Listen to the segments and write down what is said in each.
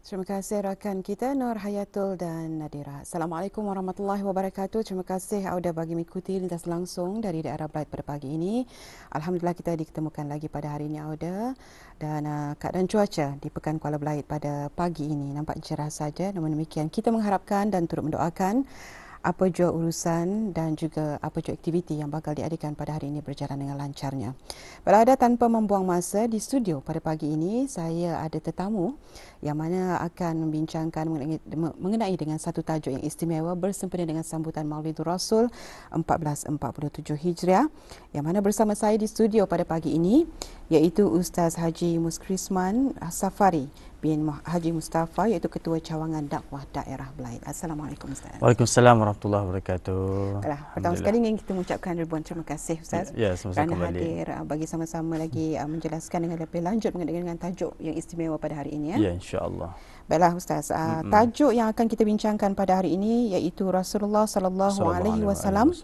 Terima kasih rakan kita Nur Hayatul dan Nadira. Assalamualaikum warahmatullahi wabarakatuh. Terima kasih Auda bagi mengikuti lintas langsung dari daerah Blight pada pagi ini. Alhamdulillah kita diketemukan lagi pada hari ini Auda. Dan keadaan cuaca di Pekan Kuala Blight pada pagi ini nampak cerah saja. Namun demikian kita mengharapkan dan turut mendoakan apa jua urusan dan juga apa jua aktiviti yang bakal diadakan pada hari ini berjalan dengan lancarnya. Berada tanpa membuang masa di studio pada pagi ini, saya ada tetamu yang mana akan membincangkan mengenai dengan satu tajuk yang istimewa bersempena dengan sambutan Maulidur Rasul 1447 Hijriah, yang mana bersama saya di studio pada pagi ini iaitu Ustaz Haji Muskrisman Safari bin Haji Mustafa, iaitu Ketua Cawangan Dakwah Daerah Blight. Assalamualaikum Ustaz. Waalaikumsalam warahmatullahi wabarakatuh. Pertama sekali ingin kita mengucapkan ribuan terima kasih Ustaz kerana hadir bagi sama-sama lagi menjelaskan dengan lebih lanjut mengenai dengan tajuk yang istimewa pada hari ini. Ya, insya-Allah. Baiklah Ustaz, tajuk yang akan kita bincangkan pada hari ini iaitu Rasulullah sallallahu alaihi wasallam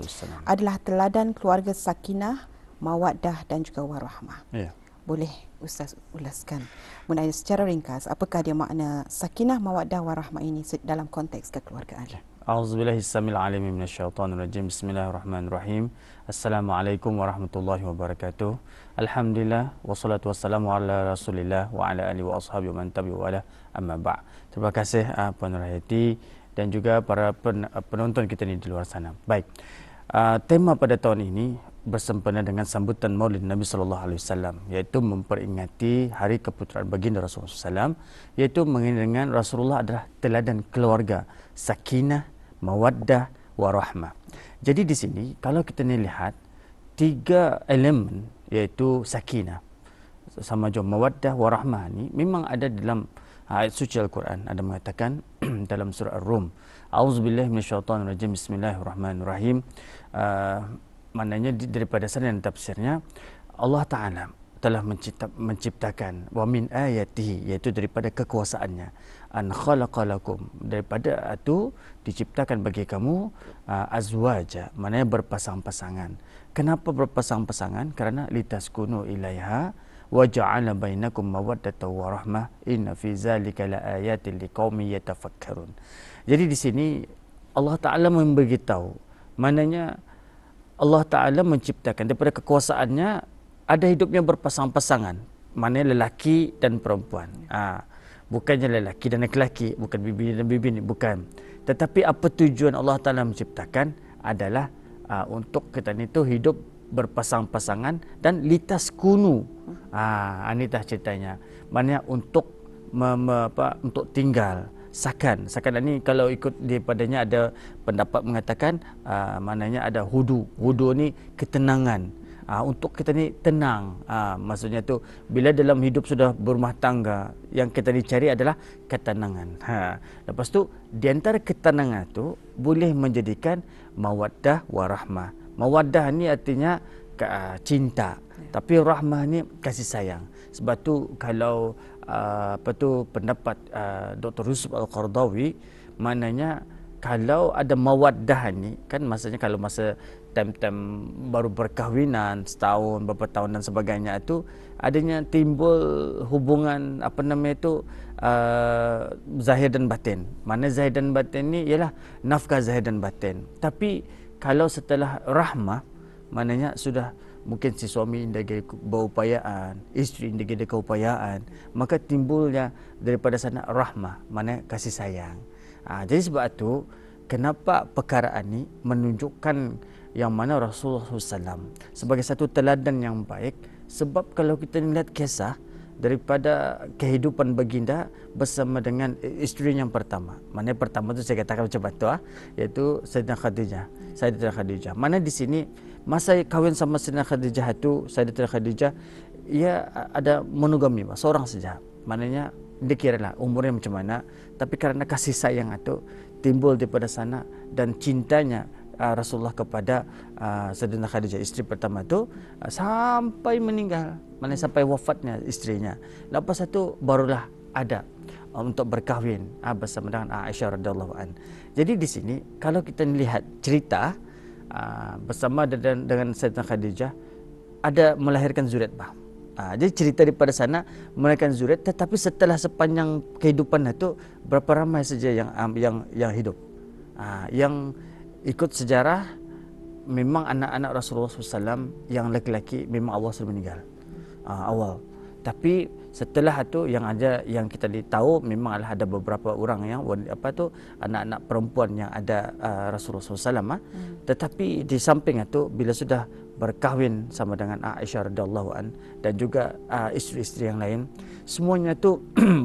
adalah teladan keluarga sakinah, mawaddah dan juga warahmah. Ya. Boleh Ustaz ulaskan mengenai secara ringkas apakah dia makna sakinah, mawaddah, warahmah ini dalam konteks kekeluargaan? A'udzubillahi samil alim minasyaitonir rajim. Bismillahirrahmanirrahim. Assalamualaikum warahmatullahi wabarakatuh. Alhamdulillah wassalatu wassalamu ala Rasulillah wa ala alihi wa ashabihi wa man tabi'u wala amma ba'. Terima kasih Puan Nurhayati dan juga para penonton kita ni di luar sana. Baik. Tema pada tahun ini bersempena dengan sambutan Maulid Nabi sallallahu alaihi wasallam, iaitu memperingati hari keputraan baginda Rasulullah SAW, iaitu mengenai dengan Rasulullah adalah teladan keluarga, sakinah, mawaddah, warahmah. Jadi di sini kalau kita ni lihat tiga elemen, iaitu sakinah, sama juga mawaddah, warahmah ni memang ada dalam ayat suci Al-Quran. Ada mengatakan dalam surah Ar-Rum, A'udzubillahi minasyaitonirrajim, Bismillahirrahmanirrahim. Maknanya daripada sana dan tafsirnya, Allah Ta'ala telah menciptakan wa min ayatihi, iaitu daripada kekuasaannya, an khalaqalakum, daripada itu diciptakan bagi kamu azwaja, maknanya berpasang-pasangan. Kenapa berpasang-pasangan? Kerana litaskunu ilaiha wa ja'ala bainakum mawaddatan wa rahmah inna fi zalika laayatin liqaumin yatafakkarun. Jadi di sini Allah Ta'ala memberitahu, maknanya Allah Ta'ala menciptakan daripada kekuasaannya ada hidupnya berpasang-pasangan, maknanya lelaki dan perempuan. Bukannya lelaki dan lelaki, bukan bibi dan bibi, bukan. Tetapi apa tujuan Allah Ta'ala menciptakan adalah untuk kita ni tu hidup berpasang-pasangan dan litas kunu. Ini dah ceritanya. Maknanya untuk untuk tinggal. Sakan ni kalau ikut daripadanya ada pendapat mengatakan maknanya ada hudu ni ketenangan, untuk kita ni tenang. Maksudnya tu bila dalam hidup sudah berumah tangga, yang kita dicari adalah ketenangan. Lepas tu di antara ketenangan tu boleh menjadikan mawaddah warahmah. Mawaddah ni artinya cinta, tapi rahmah ni kasih sayang. Sebab tu kalau pendapat Dr. Yusuf Al-Qardawi, maknanya kalau ada mawaddah ni kan, maksudnya kalau masa time-time baru berkahwinan setahun, beberapa tahun dan sebagainya, itu adanya timbul hubungan zahir dan batin. Mana zahir dan batin ni ialah nafkah zahir dan batin. Tapi kalau setelah rahmah, maknanya sudah mungkin si suami indahkan berupayaan, isteri indahkan keupayaan, maka timbulnya daripada sana rahmah, mana kasih sayang. Jadi sebab itu kenapa perkaraan ini menunjukkan yang mana Rasulullah SAW sebagai satu teladan yang baik. Sebab kalau kita melihat kisah daripada kehidupan baginda bersama dengan isteri yang pertama, mana pertama tu saya katakan macam tu, iaitu Sayyidatina Khadijah. Mana di sini masa kahwin sama Sayyidatina Khadijah itu, Sayyidatina Khadijah ia ada monogami, seorang saja. Maknanya dia kiralah umurnya macam mana, tapi kerana kasih sayang itu timbul daripada sana, dan cintanya Rasulullah kepada Sayyidatina Khadijah, isteri pertama itu, sampai meninggal, maknanya sampai wafatnya istrinya. Lepas itu barulah ada untuk berkahwin bersama dengan Aisyah radhiyallahu anha. Jadi di sini kalau kita lihat cerita bersama dengan Sayyidatina Khadijah, ada melahirkan zuriat Jadi cerita daripada sana melahirkan zuriat, tetapi setelah sepanjang kehidupan itu berapa ramai saja yang hidup. Yang ikut sejarah memang anak-anak Rasulullah SAW yang laki-laki memang Allah sudah meninggal awal. Tapi setelah itu yang kita tahu memang ada beberapa orang yang anak-anak perempuan yang ada Rasulullah SAW. Tetapi di samping itu bila sudah berkahwin sama dengan Aisyah radhiyallahu an dan juga isteri-isteri yang lain, semuanya itu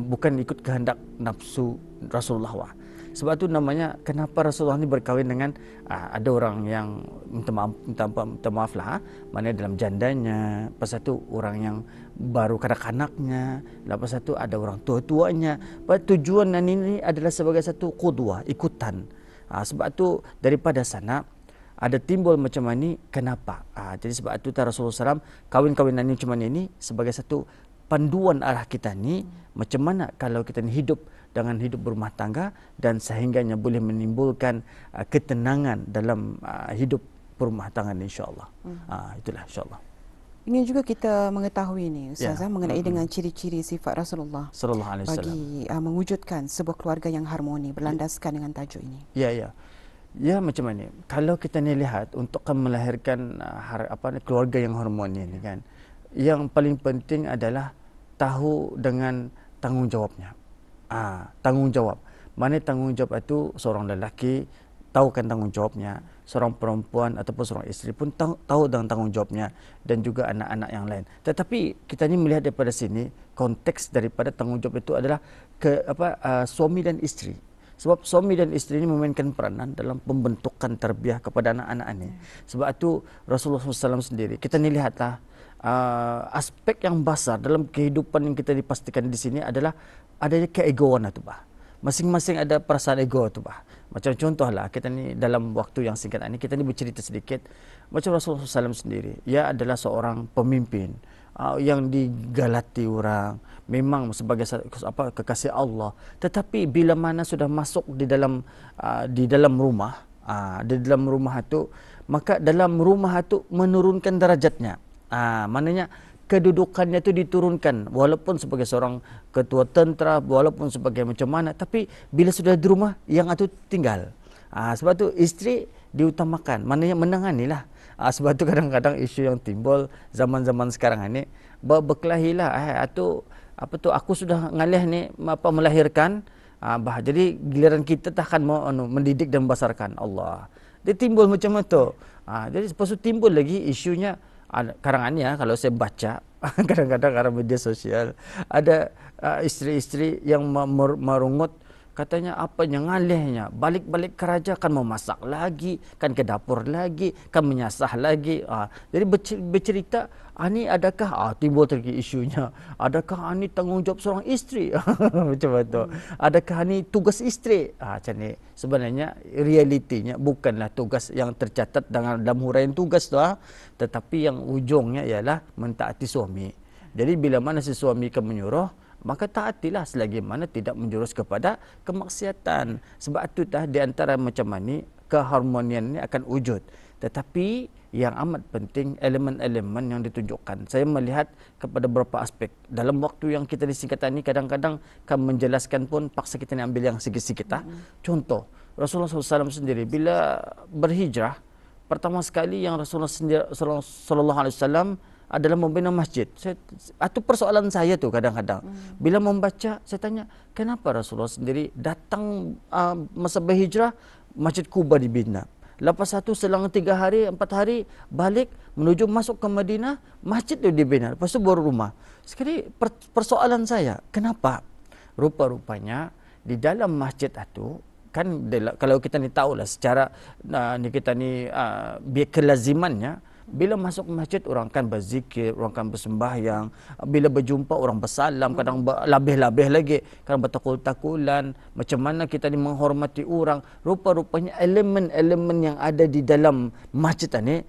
bukan ikut kehendak nafsu Rasulullah. Sebab itu namanya kenapa Rasulullah ini berkahwin dengan ada orang yang minta maaf lah, mana dalam jandanya, lepas itu orang yang baru kanak-kanaknya, lepas itu ada orang tua-tuanya. Tujuan ini adalah sebagai satu qudwah, ikutan. Sebab itu daripada sana ada timbul macam ini. Kenapa? Jadi sebab itu Rasulullah SAW kawin-kawinan ini macam ini sebagai satu panduan arah kita ni macam mana kalau kita ni hidup dengan hidup berumah tangga dan sehingganya boleh menimbulkan ketenangan dalam hidup berumah tangga ni, insya-Allah. Itulah insya-Allah. Ingin juga kita mengetahui ni Ustaz mengenai dengan ciri-ciri sifat Rasulullah sallallahu alaihi wasallam bagi mewujudkan sebuah keluarga yang harmoni berlandaskan dengan tajuk ini. Ya, macam mana? Kalau kita ni lihat untuk melahirkan keluarga yang harmoni ni kan, yang paling penting adalah tahu dengan tanggungjawabnya. Tanggungjawab. Mana tanggungjawab itu seorang lelaki tahu kan tanggungjawabnya, seorang perempuan ataupun seorang isteri pun tahu dengan tanggungjawabnya, dan juga anak-anak yang lain. Tetapi kita ni melihat daripada sini konteks daripada tanggungjawab itu adalah suami dan isteri. Sebab suami dan isteri ini memainkan peranan dalam pembentukan tarbiyah kepada anak-anak ini. Sebab itu Rasulullah SAW sendiri, kita ni lihatlah aspek yang besar dalam kehidupan yang kita dipastikan di sini adalah adanya keegoan itu, bah. Masing-masing ada perasaan ego itu, bah. Macam contohlah kita ni dalam waktu yang singkat ini kita ni bercerita sedikit macam Rasulullah SAW sendiri. Ia adalah seorang pemimpin yang digalati orang, memang sebagai kekasih Allah. Tetapi bila mana sudah masuk di dalam rumah, di dalam rumah itu, maka dalam rumah itu menurunkan derajatnya. Maknanya kedudukannya itu diturunkan, walaupun sebagai seorang ketua tentera, walaupun sebagai macam mana, tapi bila sudah di rumah yang itu tinggal. Sebab itu isteri diutamakan, maknanya menanganilah. Sebab itu kadang-kadang isu yang timbul zaman-zaman sekarang ini, berkelahilah aku sudah ngalih ni melahirkan, jadi giliran kita takkan mau mendidik dan membesarkan Allah. Dia timbul macam itu. Jadi lepas itu timbul lagi isunya kadang-kadang ya, kalau saya baca kadang-kadang karena media sosial ada isteri-isteri yang merungut, katanya apanya ngalihnya, balik-balik kerja kan memasak lagi, kan ke dapur lagi, kan menyasah lagi. Jadi bercerita, ini adakah timbul lagi isunya, adakah ini tanggungjawab seorang isteri? Macam itu. Adakah ini tugas isteri? Macam ni. Sebenarnya realitinya bukanlah tugas yang tercatat dalam huraian tugas tu, tetapi yang ujungnya ialah mentaati suami. Jadi bila mana si suami akan menyuruh, maka taatilah selagi mana tidak menjurus kepada kemaksiatan. Sebab itu di antara macam ni keharmonian ini akan wujud. Tetapi yang amat penting elemen-elemen yang ditunjukkan. Saya melihat kepada beberapa aspek. Dalam waktu yang kita disingkatan ini kadang-kadang kan menjelaskan pun paksa kita ni ambil yang sikit-sikit. Contoh, Rasulullah SAW sendiri bila berhijrah, pertama sekali yang Rasulullah SAW adalah membina masjid. Itu persoalan saya tu kadang-kadang. Bila membaca, saya tanya, kenapa Rasulullah sendiri datang masa berhijrah, Masjid Kuba dibina. Lepas satu selang 3 hari, 4 hari, balik menuju masuk ke Madinah, masjid itu dibina. Lepas itu baru rumah. Sekali persoalan saya, kenapa? Rupa-rupanya di dalam masjid itu, kan kalau kita ni tahulah secara kita ni kelazimannya, bila masuk masjid orang kan berzikir, orang kan bersembahyang, bila berjumpa orang bersalam, kadang labih-labih lagi, kadang bertakul-takulan, macam mana kita ni menghormati orang. Rupa-rupanya elemen-elemen yang ada di dalam masjid ini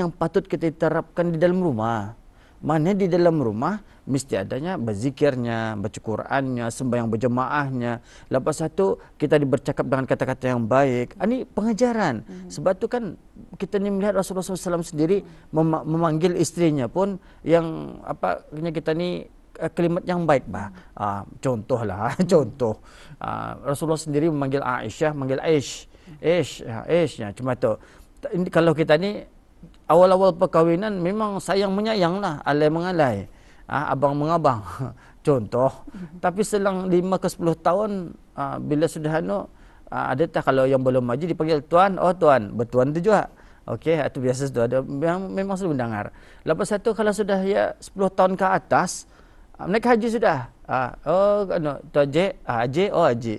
yang patut kita terapkan di dalam rumah. Mana di dalam rumah mesti adanya berzikirnya, baca Qurannya, sembahyang berjemaahnya. Lepas satu kita bercakap dengan kata-kata yang baik. Ini pengajaran. Sebab tu kan kita ni melihat Rasulullah SAW sendiri memanggil istrinya pun yang apa kita ni kalimat yang baik bah. Contohlah, contoh. Rasulullah sendiri memanggil Aisyah, manggil Aish. Aish, ya, cuma tu. Kalau kita ni awal-awal perkahwinan memang sayang menyayang lah, alai mengalai, abang mengabang. Contoh. Tapi selang 5 ke 10 tahun, bila sudah ada tak kalau yang belum maju dipanggil tuan, oh tuan, bertuan tu juga. Okey, itu biasa sudah ada, memang sudah mendengar. Lepas satu kalau sudah ya 10 tahun ke atas, naik haji sudah. Tu Haji, oh Haji.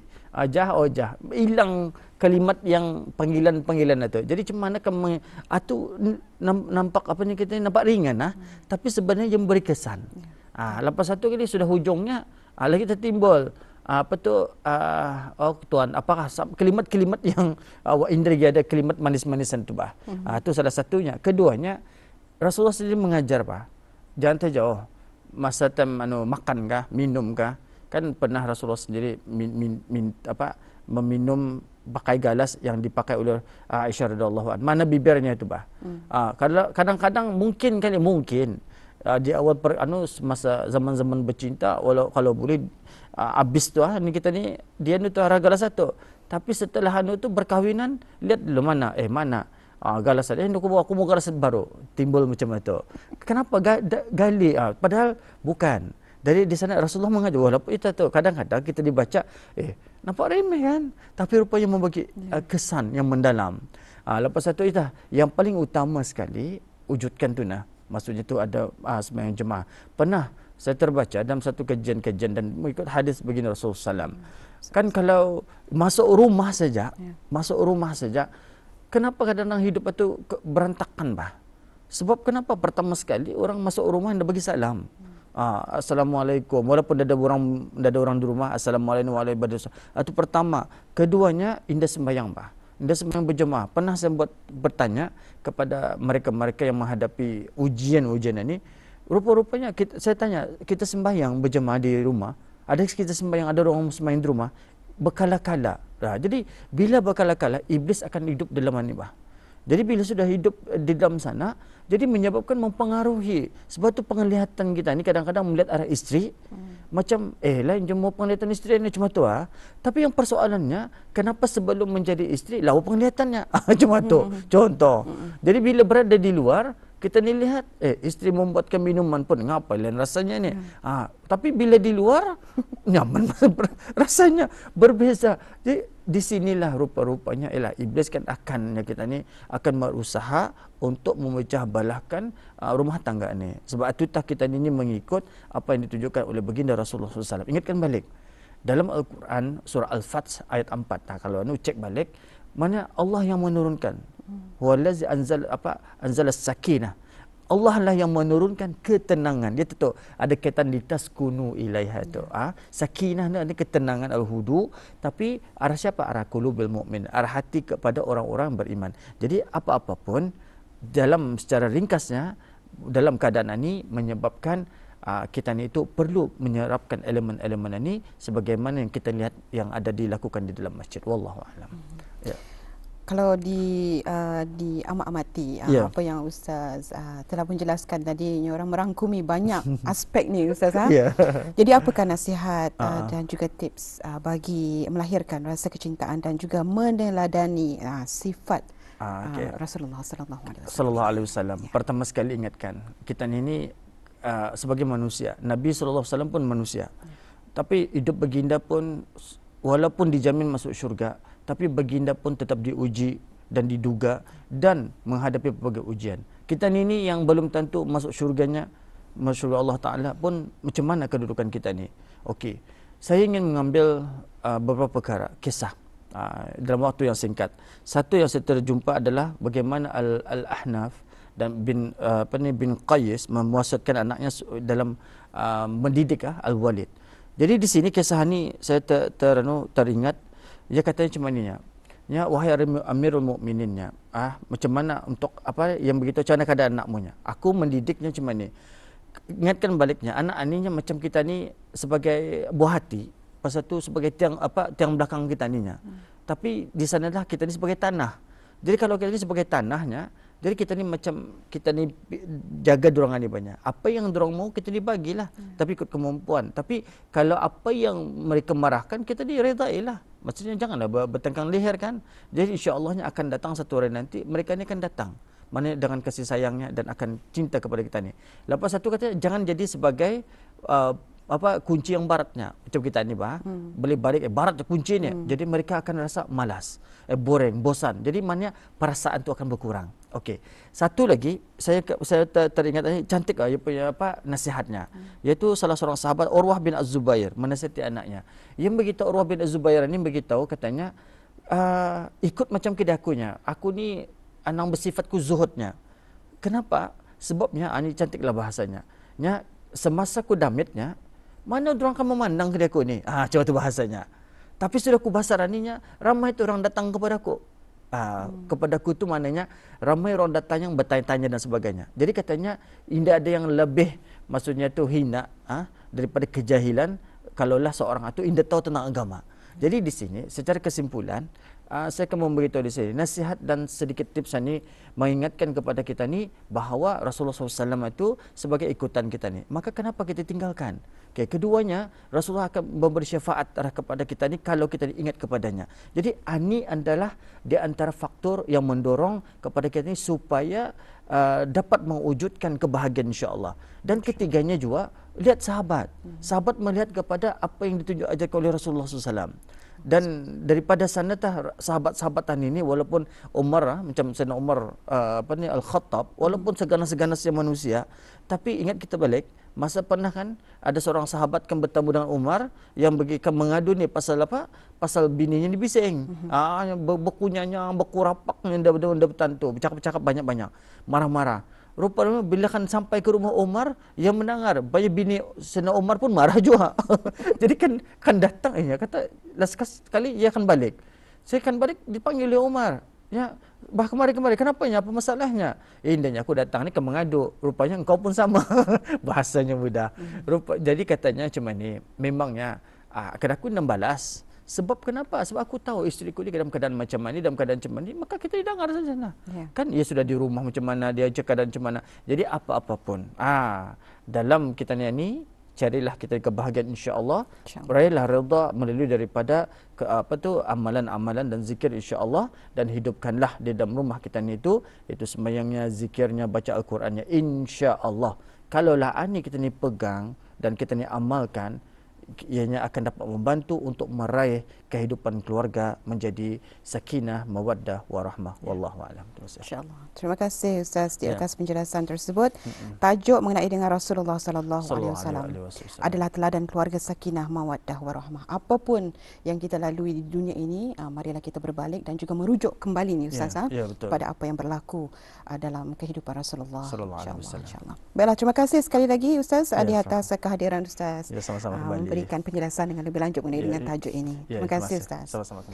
Jah, oh Jah. Hilang kalimat yang panggilan-panggilan itu. Jadi macam mana itu nampak apa ni kita nampak ringan tapi sebenarnya yang beri kesan. Lepas satu kali sudah hujungnya lagi tertimbul apa tu oh tuan, apakah kalimat-kalimat yang indri ada kalimat manis-manisan tu bah. Itu salah satunya. Keduanya Rasulullah sendiri mengajar jangan terjauh masa makan kah, minum kah. Kan pernah Rasulullah sendiri meminum pakai galas yang dipakai oleh Aisyah radhiyallahu anha. Mana bibirnya itu kadang-kadang mungkin di awal masa zaman-zaman bercinta kalau boleh habis tu ni kita ni dia ni tu arah galas satu. Tapi setelah tu berkahwinan lihat dulu mana galas ada aku mau galas baru timbul macam itu. Kenapa gali padahal bukan. Dari di sana Rasulullah mengajar walaupun itu tu kadang-kadang kita dibaca nampak remeh kan, tapi rupanya membagi kesan yang mendalam. Lepas satu itu yang paling utama sekali wujudkan tu maksudnya tu ada sembahyang jemaah. Pernah saya terbaca dalam satu kajian-kajian dan mengikut hadis baginda Rasulullah SAW. Kan kalau masuk rumah saja, kenapa kadang-kadang hidup itu berantakan Sebab kenapa pertama sekali orang masuk rumah hendak bagi salam. Assalamualaikum, walaupun ada orang di rumah, assalamualaikum warahmatullahi wabarakatuh. Itu pertama. Keduanya indah sembahyang indah sembahyang berjemaah. Pernah saya bertanya kepada mereka-mereka yang menghadapi ujian-ujian ini, rupa-rupanya saya tanya, kita sembahyang berjemaah di rumah, ada kita sembahyang, ada orang sembahyang di rumah berkala-kala. Jadi bila berkala-kala iblis akan hidup dalam ini Jadi bila sudah hidup di dalam sana, jadi menyebabkan mempengaruhi. Sebab tu penglihatan kita ni kadang-kadang melihat arah isteri macam lain jemu penglihatan isteri ni cuma tu Tapi yang persoalannya kenapa sebelum menjadi isteri lawa penglihatannya. Cuma tu. Contoh. Jadi bila berada di luar kita ni lihat isteri membuatkan minuman pun ngapa lain rasanya ni. Tapi bila di luar nyaman rasanya berbeza. Jadi di sinilah rupa-rupanya iblis kan kita ni akan berusaha untuk memecah belahkan rumah tangga ni. Sebab itu kita ni mengikut apa yang ditunjukkan oleh baginda Rasulullah SAW. Ingatkan balik dalam Al-Quran surah Al-Fath ayat 4. Kalau cek balik mana Allah yang menurunkan. Huwallazi anzala sakinah. Allah lah yang menurunkan ketenangan. Dia tentu ada kaitan litaskunu ilaiha tu. Sakinah ni ada ketenangan al-hudu, tapi arah siapa? Arah qulubil mukmin, arah hati kepada orang-orang beriman. Jadi apa-apa pun dalam secara ringkasnya dalam keadaan ini menyebabkan kita ni itu perlu menyerapkan elemen-elemen ini sebagaimana yang kita lihat yang ada dilakukan di dalam masjid. Wallahu a'lam. Ya. Kalau diamat-amati apa yang Ustaz telah menjelaskan tadi, orang merangkumi banyak aspek ni Ustaz. Jadi apakah nasihat dan juga tips bagi melahirkan rasa kecintaan dan juga meneladani sifat Rasulullah sallallahu alaihi wasallam? Pertama sekali ingatkan, kita ini sebagai manusia, Nabi sallallahu alaihi wasallam pun manusia. Tapi hidup baginda pun walaupun dijamin masuk syurga, tapi baginda pun tetap diuji dan diduga dan menghadapi berbagai ujian. Kita ini yang belum tentu masuk syurganya, masuk syurga Allah Ta'ala pun macam mana kedudukan kita ni. Okey, saya ingin mengambil beberapa perkara, kisah dalam waktu yang singkat. Satu yang saya terjumpa adalah bagaimana Al-Ahnaf dan bin Qais memuasatkan anaknya dalam mendidik Al-Walid. Jadi di sini kisah ni saya teringat. Dia katanya macam ni wahai Amirul Mukminin macam mana untuk apa yang begitu, macam mana keadaan anakmu Aku mendidiknya macam ni. ingatkan baliknya, anak aninya macam kita ni sebagai buah hati, pasal tu sebagai tiang belakang kita ninya. Tapi di sanalah kita ni sebagai tanah. Jadi kalau kita ni sebagai tanahnya, jadi kita ni macam kita ni jaga dorongan ni banyak. Apa yang dorong mau kita ni bagilah, tapi ikut kemampuan. Tapi kalau apa yang mereka marahkan, kita ni redailah. Maksudnya janganlah bertengkang leher kan. Jadi insya-Allahnya akan datang satu hari nanti mereka ni akan datang. Mana dengan kasih sayangnya dan akan cinta kepada kita ni. Lepas satu kata jangan jadi sebagai kunci yang baratnya. Macam kita ni boleh balik barat kunci ni. Jadi mereka akan rasa malas, boring, bosan. Jadi maknanya perasaan tu akan berkurang. Okey. Satu lagi saya teringat tadi cantik dia punya nasihatnya. Iaitu salah seorang sahabat Urwah bin Az-Zubair menasihati anaknya. Yang beritahu Urwah bin Az-Zubair ni beritahu katanya ikut macam kedakunya. Aku ni anang bersifatku zuhudnya. Kenapa? Sebabnya ini cantiklah bahasanya. Nya semasa ku damitnya, mana orang akan memandang ke aku ni? Coba tu bahasanya. Tapi sudah aku bahasa raninya, ramai tu orang datang kepadaku. Kepadaku tu maknanya ramai orang datang yang bertanya-tanya dan sebagainya. Jadi katanya tidak ada yang lebih maksudnya tu hina daripada kejahilan kalaulah seorang itu tidak tahu tentang agama. Jadi di sini secara kesimpulan saya akan memberitahu di sini nasihat dan sedikit tips ini mengingatkan kepada kita ni bahawa Rasulullah SAW itu sebagai ikutan kita ni. Maka kenapa kita tinggalkan? Okay, keduanya Rasulullah akan memberi syafaat kepada kita ni kalau kita ingat kepadanya. Jadi ini adalah di antara faktor yang mendorong kepada kita ni supaya dapat mewujudkan kebahagiaan insya-Allah. Dan ketiganya juga lihat sahabat. Sahabat melihat kepada apa yang ditunjuk ajarkan oleh Rasulullah SAW. Dan daripada sana sahabat-sahabatan ini walaupun Umar macam Sayyidina Umar Al-Khattab, walaupun seganas-ganasnya manusia, tapi ingat kita balik masa pernah kan ada seorang sahabat kan bertemu dengan Umar yang kan mengadu ni pasal pasal bininya ni bising. Berkunyahnya, berkurapaknya dia bertantu, bercakap-cakap banyak-banyak, marah-marah. Rupanya bila kan sampai ke rumah Umar, yang mendengar banyak bini Sayyidina Umar pun marah juga. Jadi kan datang kata last kali ia akan balik. Saya akan balik dipanggil oleh Umar. Ya, kemari kenapa apa masalahnya? Indahnya aku datang ni ke mengadu. Rupanya engkau pun sama. Bahasanya mudah. Jadi katanya macam ni, memangnya aku nak balas. Sebab kenapa? Sebab aku tahu isteriku ni dalam keadaan macam ni, dalam keadaan macam ni, maka kita dengar saja lah. Kan ia sudah di rumah macam mana, dia cakap keadaan macam mana. Jadi apa-apapun. Dalam kita ni carilah kita kebahagiaan insya-Allah. Raihlah redha melalui daripada amalan-amalan dan zikir insya-Allah, dan hidupkanlah di dalam rumah kita ni itu sembahyangnya, zikirnya, baca Al-Qurannya insya-Allah. Kalaulah ani kita ni pegang dan kita ni amalkan, ianya akan dapat membantu untuk meraih kehidupan keluarga menjadi sakinah, mawaddah, warahmah. Wallahu a'lam. Insya-Allah. Terima kasih Ustaz di atas penjelasan tersebut. Tajuk mengenai dengan Rasulullah sallallahu alaihi wasallam adalah teladan keluarga sakinah, mawaddah, warahmah. Apapun yang kita lalui di dunia ini, marilah kita berbalik dan juga merujuk kembali ni Ustaz pada apa yang berlaku dalam kehidupan Rasulullah sallallahu alaihi wasallam. Insya-Allah. Baiklah, terima kasih sekali lagi Ustaz di atas kehadiran Ustaz. Sama-sama kembali. Berikan penjelasan dengan lebih lanjut mengenai dengan tajuk ini. Terima kasih Ustaz. Sama-sama.